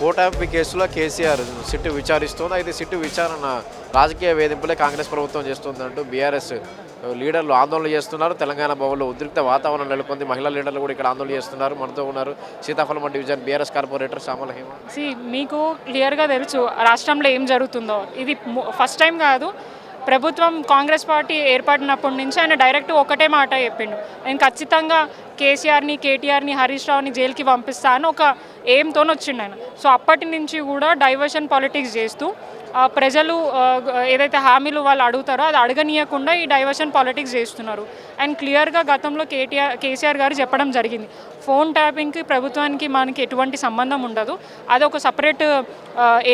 ఓటాపి కేసులో కేసీఆర్ సిట్టు విచారిస్తోంది. అయితే సిట్టు విచారణ రాజకీయ వేధింపులే కాంగ్రెస్ ప్రభుత్వం చేస్తుందంటూ బీఆర్ఎస్ లీడర్లు ఆందోళన చేస్తున్నారు. తెలంగాణ భవన్లో ఉద్రిక్త వాతావరణం నెలకొంది. మహిళా లీడర్లు కూడా ఇక్కడ ఆందోళన చేస్తున్నారు. మనతో ఉన్నారు సీతాఫలం division BRS corporator Shyamala Hema. మీకు క్లియర్గా తెలుసు రాష్ట్రంలో ఏం జరుగుతుందో. ఇది ఫస్ట్ టైం కాదు. ప్రభుత్వం కాంగ్రెస్ పార్టీ ఏర్పడినప్పటి నుంచి ఆయన డైరెక్ట్ ఒకటే మాట చెప్పిండు, నేను ఖచ్చితంగా కేసీఆర్ని, కేటీఆర్ని, హరీష్ రావుని జైలుకి పంపిస్తాను ఒక ఎయిమ్తో వచ్చిండు ఆయన. సో అప్పటి నుంచి కూడా డైవర్షన్ పాలిటిక్స్ చేస్తూ ప్రజలు ఏదైతే హామీలు వాళ్ళు అడుగుతారో అది అడగనీయకుండా ఈ డైవర్షన్ పాలిటిక్స్ చేస్తున్నారు. అండ్ క్లియర్గా గతంలో కేసీఆర్ గారు చెప్పడం జరిగింది, ఫోన్ ట్యాపింగ్కి ప్రభుత్వానికి మనకి ఎటువంటి సంబంధం ఉండదు, అది ఒక సపరేట్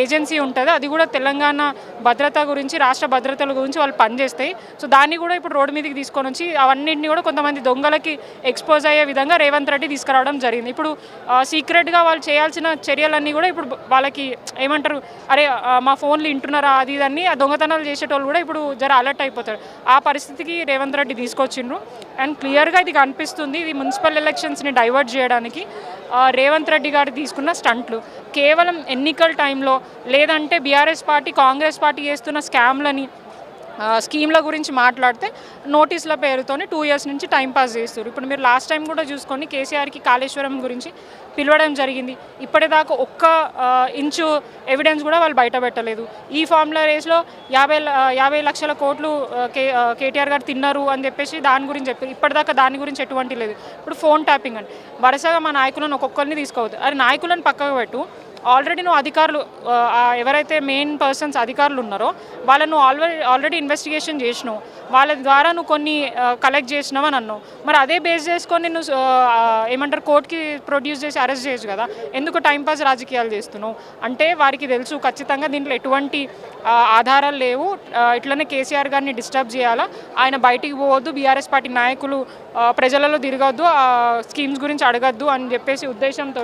ఏజెన్సీ ఉంటుంది, అది కూడా తెలంగాణ భద్రత గురించి, రాష్ట్ర భద్రతల గురించి వాళ్ళు పనిచేస్తాయి. సో దాన్ని కూడా ఇప్పుడు రోడ్డు మీదకి తీసుకొని వచ్చి అవన్నింటినీ కూడా కొంతమంది దొంగలకి ఎక్స్పోజ్ అయ్యే విధంగా రేవంత్ రెడ్డి తీసుకురావడం జరిగింది. ఇప్పుడు సీక్రెట్గా వాళ్ళు చేయాల్సిన చర్యలన్నీ కూడా ఇప్పుడు వాళ్ళకి ఏమంటారు, అరే మా ఫోన్లు వింటున్నారా అది ఇదన్నీ ఆ దొంగతనాలు చేసేటోళ్ళు కూడా ఇప్పుడు జర అలర్ట్ అయిపోతారు. ఆ పరిస్థితికి రేవంత్ రెడ్డి తీసుకొచ్చిండ్రు. అండ్ క్లియర్గా ఇది కనిపిస్తుంది, ఇది మున్సిపల్ ఎలక్షన్స్ని డైవర్ట్ చేయడానికి రేవంత్ రెడ్డి గారు తీసుకున్న స్టంట్లు. కేవలం ఎన్నికల టైంలో లేదంటే బీఆర్ఎస్ పార్టీ, కాంగ్రెస్ పార్టీ చేస్తున్న స్కామ్లని, స్కీమ్ల గురించి మాట్లాడితే నోటీసుల పేరుతోని 2 years నుంచి టైంపాస్ చేస్తారు. ఇప్పుడు మీరు లాస్ట్ టైం కూడా చూసుకొని కేసీఆర్కి కాళేశ్వరం గురించి పిలవడం జరిగింది. ఇప్పటిదాకా ఒక్క ఇంచు ఎవిడెన్స్ కూడా వాళ్ళు బయట పెట్టలేదు. ఈ ఫార్ములా రేస్లో 50 లక్షల కోట్లు కేటీఆర్ గారు తిన్నారు అని చెప్పేసి దాని గురించి చెప్పారు. ఇప్పటిదాకా దాని గురించి ఎటువంటి లేదు. ఇప్పుడు ఫోన్ ట్యాపింగ్ అని వరుసగా మా నాయకులను ఒక్కొక్కరిని తీసుకోవద్దు. అది నాయకులను పక్కకు పెట్టు, ఆల్రెడీ నువ్వు అధికారులు ఎవరైతే మెయిన్ పర్సన్స్ అధికారులు ఉన్నారో వాళ్ళను ఆల్రెడీ ఇన్వెస్టిగేషన్ చేసినావు, వాళ్ళ ద్వారా నువ్వు కొన్ని కలెక్ట్ చేసినావు అని అన్నావు. మరి అదే బేస్ చేసుకొని నువ్వు ఏమంటారు కోర్టుకి ప్రొడ్యూస్ చేసి అరెస్ట్ చేయొచ్చు కదా, ఎందుకు టైంపాస్ రాజకీయాలు చేస్తున్నావు అంటే వారికి తెలుసు ఖచ్చితంగా దీంట్లో ఎటువంటి ఆధారాలు లేవు, ఇట్లనే కేసీఆర్ గారిని డిస్టర్బ్ చేయాలా, ఆయన బయటికి పోవద్దు, బీఆర్ఎస్ పార్టీ నాయకులు ప్రజలలో తిరగద్దు, స్కీమ్స్ గురించి అడగద్దు అని చెప్పేసి ఉద్దేశంతో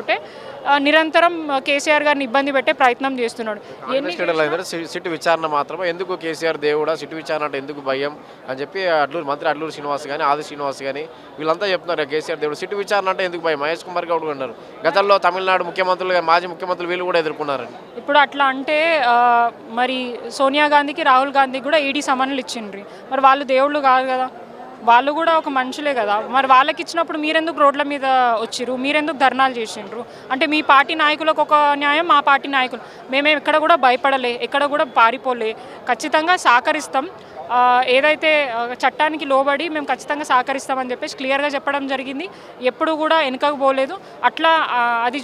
నిరంతరం కేసీఆర్ గారిని ఇబ్బంది పెట్టే ప్రయత్నం చేస్తున్నాడు. సిట్టు విచారణ మాత్రమే ఎందుకు కేసీఆర్ దేవుడా, సిట్టు విచారణ అంటే ఎందుకు భయం అని చెప్పి మంత్రి అడ్లూరు శ్రీనివాస్ కానీ, ఆది శ్రీనివాస్ కానీ వీళ్ళంతా చెప్తున్నారు కేసీఆర్ దేవుడు, సిట్టు విచారణ అంటే ఎందుకు భయం. మహేష్ కుమార్ గౌడ్ అన్నారు, గతంలో తమిళనాడు ముఖ్యమంత్రులు, మాజీ ముఖ్యమంత్రులు వీళ్ళు కూడా ఎదుర్కొన్నారని. ఇప్పుడు అట్లా అంటే మరి సోనియా గాంధీకి, రాహుల్ గాంధీకి కూడా ఈడీ సమన్లు ఇచ్చిండ్రి. మరి వాళ్ళు దేవుళ్ళు కాదు కదా, వాళ్ళు కూడా ఒక మనుషులే కదా. మరి వాళ్ళకి ఇచ్చినప్పుడు మీరెందుకు రోడ్ల మీద వచ్చిర్రు, మీరెందుకు ధర్నాలు చేసిండ్రు అంటే మీ పార్టీ నాయకులకు ఒక న్యాయం, మా పార్టీ నాయకులు మేమే ఎక్కడ కూడా భయపడలే, ఎక్కడ కూడా పారిపోలే, ఖచ్చితంగా సహకరిస్తాం, ఏదైతే చట్టానికి లోబడి మేము ఖచ్చితంగా సహకరిస్తామని చెప్పేసి క్లియర్గా చెప్పడం జరిగింది. ఎప్పుడు కూడా వెనుకకు పోలేదు. అట్లా అది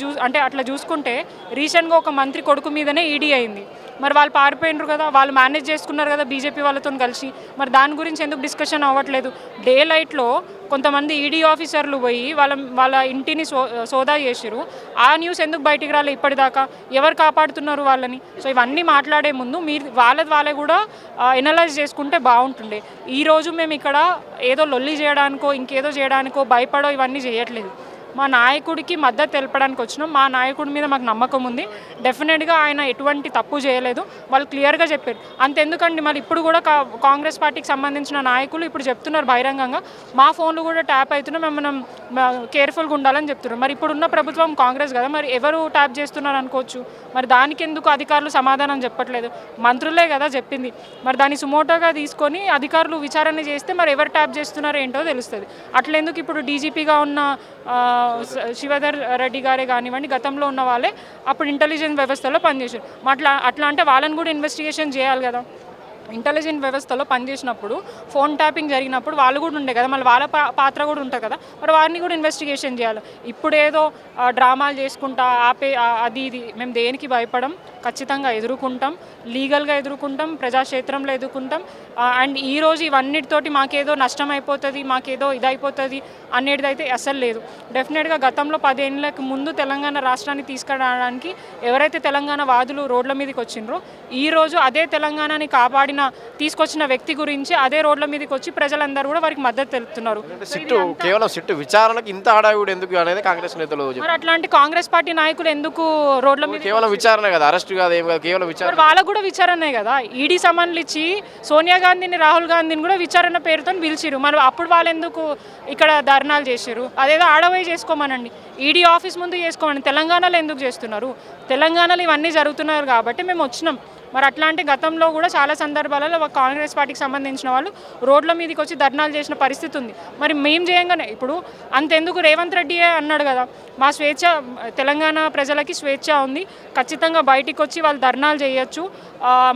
అట్లా చూసుకుంటే రీసెంట్గా ఒక మంత్రి కొడుకు మీదనే ఈడీ అయింది. మరి వాళ్ళు పారిపోయినరు కదా, వాళ్ళు మేనేజ్ చేసుకున్నారు కదా బీజేపీ వాళ్ళతో కలిసి, మరి దాని గురించి ఎందుకు డిస్కషన్ అవ్వట్లేదు. డే లైట్లో కొంతమంది ఈడీ ఆఫీసర్లు పోయి వాళ్ళ ఇంటిని సోదా చేసిరు, ఆ న్యూస్ ఎందుకు బయటికి రాలే ఇప్పటిదాకా, ఎవరు కాపాడుతున్నారు వాళ్ళని. సో ఇవన్నీ మాట్లాడే ముందు మీరు వాళ్ళే కూడా ఎనలైజ్ చేసుకుంటే బాగుంటుండే. ఈరోజు మేము ఇక్కడ ఏదో లొల్లి చేయడానికో ఇంకేదో చేయడానికో భయపడో ఇవన్నీ చేయట్లేదు. మా నాయకుడికి మద్దతు తెలపడానికి వచ్చినాం. మా నాయకుడి మీద మాకు నమ్మకం ఉంది, డెఫినెట్గా ఆయన ఎటువంటి తప్పు చేయలేదు, వాళ్ళు క్లియర్గా చెప్పారు. అంతెందుకండి మరి ఇప్పుడు కూడా కాంగ్రెస్ పార్టీకి సంబంధించిన నాయకులు ఇప్పుడు చెప్తున్నారు బహిరంగంగా, మా ఫోన్లు కూడా ట్యాప్ అవుతున్నాం, మనం కేర్ఫుల్గా ఉండాలని చెప్తున్నారు. మరి ఇప్పుడున్న ప్రభుత్వం కాంగ్రెస్ కదా, మరి ఎవరు ట్యాప్ చేస్తున్నారు అనుకోవచ్చు, మరి దానికి ఎందుకు అధికారులు సమాధానం చెప్పట్లేదు. మంత్రులే కదా చెప్పింది, మరి దాన్ని సుమోటోగా తీసుకొని అధికారులు విచారణ చేస్తే మరి ఎవరు ట్యాప్ చేస్తున్నారో ఏంటో తెలుస్తుంది. అట్లెందుకు ఇప్పుడు డీజీపీగా ఉన్న శివధర్ రెడ్డి గారే కానివ్వండి, గతంలో ఉన్న వాళ్ళే అప్పుడు ఇంటెలిజెన్స్ వ్యవస్థలో పనిచేశారు. అట్లా అంటే వాళ్ళని కూడా ఇన్వెస్టిగేషన్ చేయాలి కదా. ఇంటెలిజెన్స్ వ్యవస్థలో పనిచేసినప్పుడు ఫోన్ ట్యాపింగ్ జరిగినప్పుడు వాళ్ళు కూడా ఉండే కదా, మళ్ళీ వాళ్ళ పాత్ర కూడా ఉంటుంది కదా, మరి వారిని కూడా ఇన్వెస్టిగేషన్ చేయాలి. ఇప్పుడు ఏదో డ్రామాలు చేసుకుంటా అది ఇది మేము దేనికి భయపడం, ఖచ్చితంగా ఎదుర్కొంటాం, లీగల్గా ఎదుర్కొంటాం, ప్రజాక్షేత్రంలో ఎదుర్కొంటాం. అండ్ ఈరోజు ఇవన్నిటితోటి మాకేదో నష్టం అయిపోతుంది, మాకేదో ఇదైపోతుంది అనేది అయితే అసలు లేదు. డెఫినెట్గా గతంలో 10 ఏళ్ళకి ముందు తెలంగాణ రాష్ట్రాన్ని తీసుకురావడానికి ఎవరైతే తెలంగాణ వాదులు రోడ్ల మీదకి వచ్చిండ్రో ఈరోజు అదే తెలంగాణని కాపాడిన ఆయన తీసుకొచ్చిన వ్యక్తి గురించి అదే రోడ్ల మీదకి వచ్చి ప్రజలందరూ కూడా వారికి మద్దతు తెలుపుతున్నారు. సిట్టు కేవలం సిట్టు విచారణకు ఇంత హడావిడి ఎందుకు అనేది కాంగ్రెస్ నేతలు మరి అట్లాంటి కాంగ్రెస్ పార్టీ నాయకులు ఎందుకు రోడ్ల మీద కేవలం విచారణ కదా, అరెస్ట్ కాదు, ఏం కాదు, కేవలం విచారణ. వాళ్ళకు కూడా విచారణే కదా. ఈడీ సమన్లు ఇచ్చి సోనియా గాంధీని రాహుల్ గాంధీని కూడా విచారణ పేరుతో పిలిచిరు. మరి అప్పుడు వాళ్ళు ఎందుకు ఇక్కడ ధర్నాలు చేసారు? అదేదో ఆడవై చేసుకోమనండి, ఈడీ ఆఫీస్ ముందు చేసుకోమని. తెలంగాణలో ఎందుకు చేస్తున్నారు? తెలంగాణలో ఇవన్నీ జరుగుతున్నారు కాబట్టి మేము వచ్చినాం. మరి అట్లాంటి గతంలో కూడా చాలా సందర్భాలలో కాంగ్రెస్ పార్టీకి సంబంధించిన వాళ్ళు రోడ్ల మీదకి వచ్చి ధర్నాలు చేసిన పరిస్థితి ఉంది. మరి మేము చేయంగానే ఇప్పుడు అంతెందుకు రేవంత్ రెడ్డి అన్నాడు కదా, మా స్వేచ్ఛ, తెలంగాణ ప్రజలకి స్వేచ్ఛ ఉంది, ఖచ్చితంగా బయటికి వచ్చి వాళ్ళు ధర్నాలు చేయొచ్చు,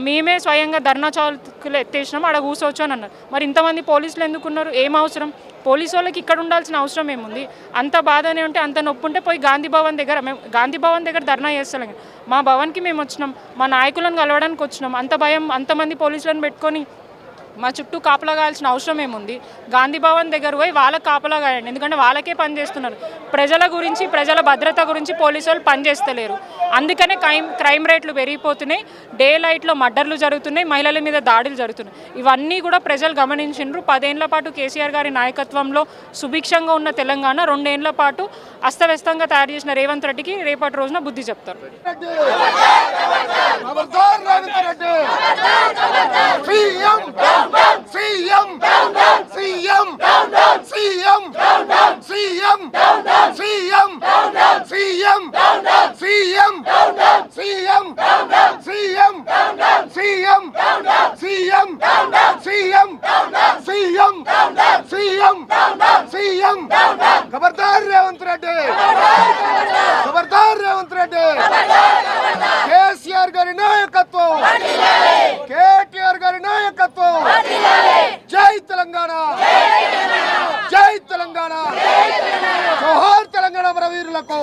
మేమే స్వయంగా ధర్నా చౌకులు ఎత్తేసినాం, అక్కడ కూర్చోవచ్చు అని అన్నారు. మరి ఇంతమంది పోలీసులు ఎందుకున్నారు? ఏం అవసరం? పోలీసు వాళ్ళకి ఇక్కడ ఉండాల్సిన అవసరం ఏముంది? అంత బాధనే ఉంటే, అంత నొప్పి ఉంటే పోయి గాంధీ భవన్ దగ్గర, మేము గాంధీ భవన్ దగ్గర ధర్నా చేస్తాం. మా భవన్కి మేము వచ్చినాం, మా నాయకులను కలవడానికి వచ్చినాం. అంత భయం, అంతమంది పోలీసులను పెట్టుకొని మా చుట్టూ కాపలా కాయాల్సిన అవసరం ఏముంది? గాంధీ భవన్ దగ్గర పోయి వాళ్ళకి కాపలా కాయండి, ఎందుకంటే వాళ్ళకే పని చేస్తున్నారు. ప్రజల గురించి, ప్రజల భద్రత గురించి పోలీసు వాళ్ళు పనిచేస్తలేరు. అందుకనే క్రైమ్ రేట్లు పెరిగిపోతున్నాయి, డే లైట్లో మర్డర్లు జరుగుతున్నాయి, మహిళల మీద దాడులు జరుగుతున్నాయి. ఇవన్నీ కూడా ప్రజలు గమనించిండ్రు. 10 ఏళ్ల పాటు కేసీఆర్ గారి నాయకత్వంలో సుభిక్షంగా ఉన్న తెలంగాణ 2 ఏళ్ల పాటు అస్తవ్యస్తంగా తయారు చేసిన రేవంత్ రెడ్డికి రేపటి రోజున బుద్ధి చెప్తారు. CM CM CM CM CM CM CM CM CM CM CM CM CM CM CM ఖబర్దార్ రేవంత్ రెడ్డి, ఖబర్దార్ రేవంత్ రెడ్డి. కేసీఆర్ గారి నాయకత్వం, కేటీఆర్ గారి నాయకత్వం. జై తెలంగాణ, జై తెలంగాణ, జోహార్ తెలంగాణ అమరవీరులకు,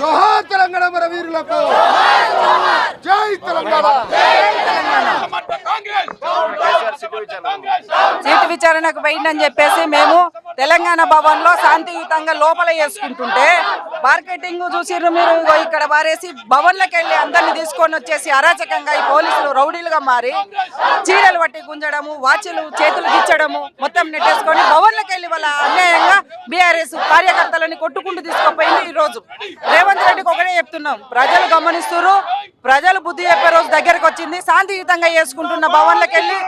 జోహార్ తెలంగాణ అమరవీరులకు, జై తెలంగాణ. సీటు విచారణకు పోయిందని చెప్పేసి మేము తెలంగాణ భవన్ లో శాంతియుతంగా లోపల చేసుకుంటుంటే మార్కెటింగ్ చూసిర్రు మీరు. ఇక్కడ వారేసి భవన్లకు వెళ్ళి అందరిని తీసుకొని వచ్చేసి అరాచకంగా ఈ పోలీసులు రౌడీలుగా మారి చీరలు పట్టి గుంజడము, వాచ్లు చేతులు గిచ్చడము మొత్తం నెట్టేసుకొని భవన్లకు వెళ్ళి వాళ్ళ అన్యాయంగా బీఆర్ఎస్ కార్యకర్తలని కొట్టుకుంటూ తీసుకుపోయింది. ఈ రోజు రేవంత్ రెడ్డికి ఒకటే చెప్తున్నాం, ప్రజలు గమనిస్తున్నారు, ప్రజలు బుద్ధి చెప్పే రోజు దగ్గరకు వచ్చింది. శాంతియుతంగా చేసుకుంటున్న భవన్లకు వెళ్ళి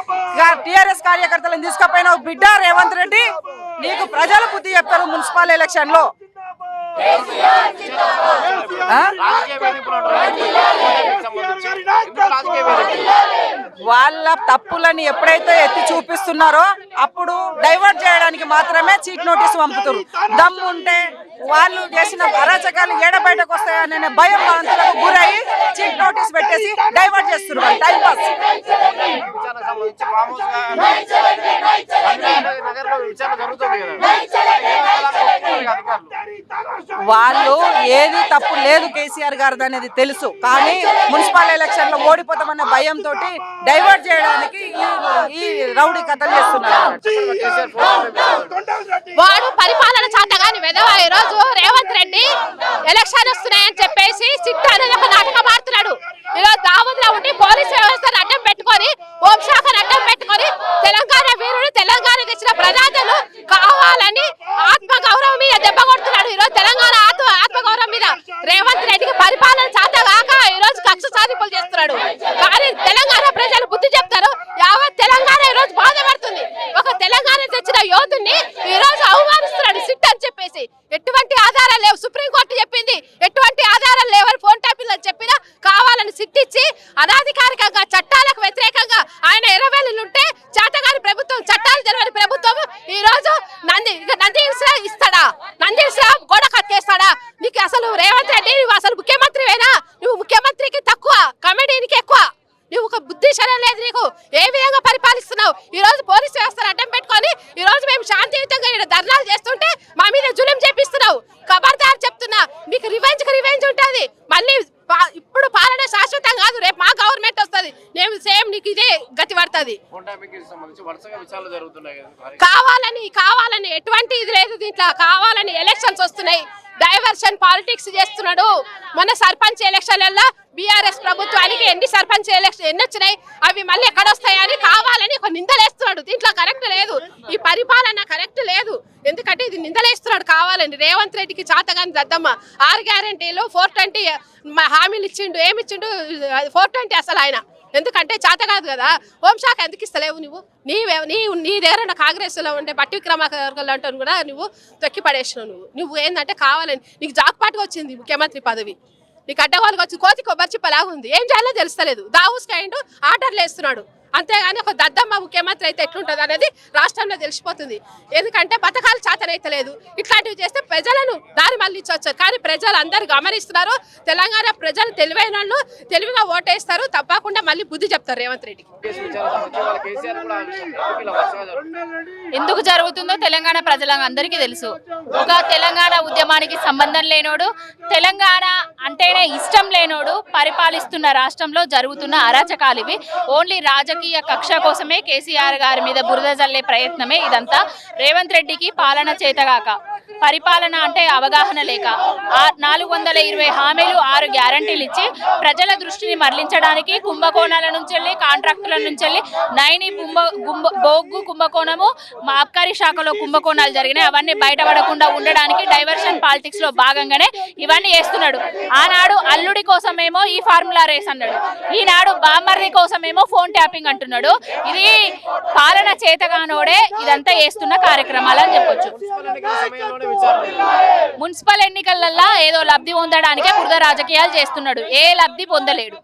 టీఆర్ఎస్ కార్యకర్తలను తీసుకుపోయిన బిడ్డ రేవంత్ రెడ్డి, నీకు ప్రజలు బుద్ధి చెప్తారు మున్సిపల్ ఎలక్షన్ లో. వాళ్ళ తప్పులని ఎప్పుడైతే ఎత్తి చూపిస్తున్నారో అప్పుడు డైవర్ట్ చేయడానికి మాత్రమే చీట్ నోటీస్ పంపుతారు. దమ్ము ఉంటే వాళ్ళు చేసిన అరాచకాలు ఏడ బయటకు వస్తాయనే భయం అంతలకు గురయ్యి చీట్ నోటీస్ పెట్టేసి డైవర్ట్ చేస్తున్నారు టైం పాస్. వాళ్ళు ఏది తప్పు లేదు కేసీఆర్ గారిది అనేది తెలుసు, కానీ మున్సిపల్ ఎలక్షన్ లో ఓడిపోతామన్న భయంతో డైవర్ట్ చేయడానికి ఈ రౌడీ కథలు చేస్తున్నారు. వాడు పరిపాలన చేతగాని వెధవ. ఈ రోజు రేవంత్ రెడ్డి ఎలక్షన్ వస్తున్నాయని చెప్పేసి సిట్ అనేది ఒక నాటకం ఆడుతున్నాడు. ఈరోజు దావుద్లో ఉండి పోలీసు వ్యవస్థను అడ్డం పెట్టుకొని, హోంశాఖను అడ్డం పెట్టుకొని తెలంగాణ వీరుడు, తెలంగాణ తెచ్చిన ప్రజాతను కావాలని ఆత్మగౌరవం మీద దెబ్బ కొడుతున్నాడు. ఈరోజు తెలంగాణ ఆత్మగౌరవం మీద రేవంత్ రెడ్డికి పరిపాలన చేతగాక ఈరోజు కక్ష సాధింపులు చేస్తున్నాడు. కానీ తెలంగాణ ప్రజలు బుద్ధి చెప్తారు. యావత్ తెలంగాణ ఈరోజు బాధపడుతుంది. ఒక తెలంగాణ తెచ్చిన యోధుని ఈరోజు అవమానిస్తున్నాడు సిట్ అని చెప్పేసి. ఎటువంటి ఆధారాలు లేవు, సుప్రీంకోర్టు చెప్పింది ఎటువంటి ఆధారాలు లేవని ఫోన్ ట్యాపింగ్ అని చెప్పినా కావాలని సిట్ ఇచ్చి అనాధికారికంగా చట్టాలకు వ్యతిరేకంగా ఆయన ఎరవేలుంటే చేతగాని ప్రభుత్వం, చట్టాలు తెలియని ప్రభుత్వం ఈ రోజు నంది ఇస్తాడా? నంది గోడ కట్టేస్తాడా? నీకు అసలు రేవంత్ రెడ్డి నువ్వు అసలు ముఖ్యమంత్రివేనా? నువ్వు ముఖ్యమంత్రికి తక్కువ, కమెడీనికి ఎక్కువ. నువ్వు ఒక బుద్ధి శరం లేదు నీకు. ఏ విధంగా పరిపాలిస్తున్నావు? ఈ రోజు పోలీసు వ్యవస్థను అడ్డం పెట్టుకొని ఈ రోజు మేము శాంతియుతంగా ఇక్కడ ధర్నాలు చేస్తుంటే మా మీద జులుం చేపిస్తున్నావు. ఖబర్దార్ చెప్తున్నా, మీకు రివెంజ్ ఉంటుంది. మళ్ళీ ఇప్పుడు పాలన శాశ్వతం కాదు, రేపు మా గవర్నమెంట్ వస్తుంది, నేను సేమ్ నీకు ఇదే గతి పడుతుంది. కావాలని ఎటువంటి ఇది లేదు దీంట్లో. కావాలని ఎలక్షన్స్ వస్తున్నాయి, డైవర్షన్ పాలిటిక్స్ చేస్తున్నాడు. మొన్న సర్పంచ్ ఎలక్షన్లలో బీఆర్ఎస్ ప్రభుత్వానికి ఎన్ని సర్పంచ్ ఎలక్షన్ ఎన్ని వచ్చినాయి, అవి మళ్ళీ ఎక్కడొస్తాయని కావాలని ఒక నిందలేస్తున్నాడు. దీంట్లో కరెక్ట్ లేదు, ఈ పరిపాలన కరెక్ట్ లేదు. ఎందుకంటే ఇది నిందలేస్తున్నాడు కావాలని. రేవంత్ రెడ్డికి చాతగాని దద్దమ్మ 6 గ్యారెంటీలు 420 హామీలు ఇచ్చిండు. ఏమిచ్చిండు 420 అసలు ఆయన, ఎందుకంటే చేత కాదు కదా. హోంశాఖ ఎందుకు ఇస్తలేవు నువ్వు? నీ దగ్గర కాంగ్రెస్లో ఉండే బట్టి విక్రమార్కలు అంటాను కూడా నువ్వు తొక్కి పడేసినావు. నువ్వు ఏంటంటే కావాలని నీకు జాక్పాటుగా వచ్చింది ముఖ్యమంత్రి పదవి, నీకు అడ్డగోలుగా వచ్చి కోతి కొబ్బరి చిప్పలాగా ఉంది. ఏం చేయాలో తెలుస్తలేదు. దావుస్ కైండ్ ఆర్డర్లు వేస్తున్నాడు అంతేగాని ఒక దద్దమ్మ ముఖ్యమంత్రి అయితే ఎట్లుంటుంది అనేది రాష్ట్రంలో తెలిసిపోతుంది. ఎందుకంటే పథకాలు చేతనైతలేదు. ఇట్లాంటివి చేస్తే ప్రజలను దారి మళ్ళించవచ్చు. కానీ ప్రజలు అందరు గమనిస్తున్నారు. తెలంగాణ ప్రజలు తెలివైన వాళ్ళు తెలివిగా ఓటేస్తారు, తప్పకుండా మళ్ళీ బుద్ధి చెప్తారు రేవంత్ రెడ్డికి. ఎందుకు జరుగుతుందో తెలంగాణ ప్రజలందరికీ తెలుసు. ఒక తెలంగాణ ఉద్యమానికి సంబంధం లేనోడు, తెలంగాణ అంటేనే ఇష్టం లేనోడు పరిపాలిస్తున్న రాష్ట్రంలో జరుగుతున్న అరాచకాలు ఇవి. ఓన్లీ రాజకీయ కక్ష కోసమే కేసీఆర్ గారి మీద బురద జల్లే ప్రయత్నమే ఇదంతా. రేవంత్ రెడ్డికి పాలన చేతగాక, పరిపాలన అంటే అవగాహన లేక 420 హామీలు 6 గ్యారంటీలు ఇచ్చి ప్రజల దృష్టిని మరలించడానికి కుంభకోణాల నుంచి వెళ్ళి కాంట్రాక్టుల నుంచి వెళ్ళి నైని బొగ్గు కుంభకోణము, ఆబ్కారీ శాఖలో కుంభకోణాలు జరిగినాయి. అవన్నీ బయటపడకుండా ఉండడానికి డైవర్షన్ పాలిటిక్స్ లో భాగంగానే ఇవన్నీ చేస్తున్నాడు. ఆనాడు అల్లుడి కోసమేమో ఈ ఫార్ములా రేస్ అన్నాడు, ఈనాడు బామ్మర్ది కోసమేమో ఫోన్ ట్యాపింగ్ అంటున్నాడు. ఇది పాలన చేతగానోడే ఇదంతా చేస్తున్న కార్యక్రమాలు అని చెప్పొచ్చు. మున్సిపల్ ఎన్నికలల్లో ఏదో లబ్ధి పొందడానికే బురద రాజకీయాలు చేస్తున్నాడు, ఏ లబ్ధి పొందలేడు.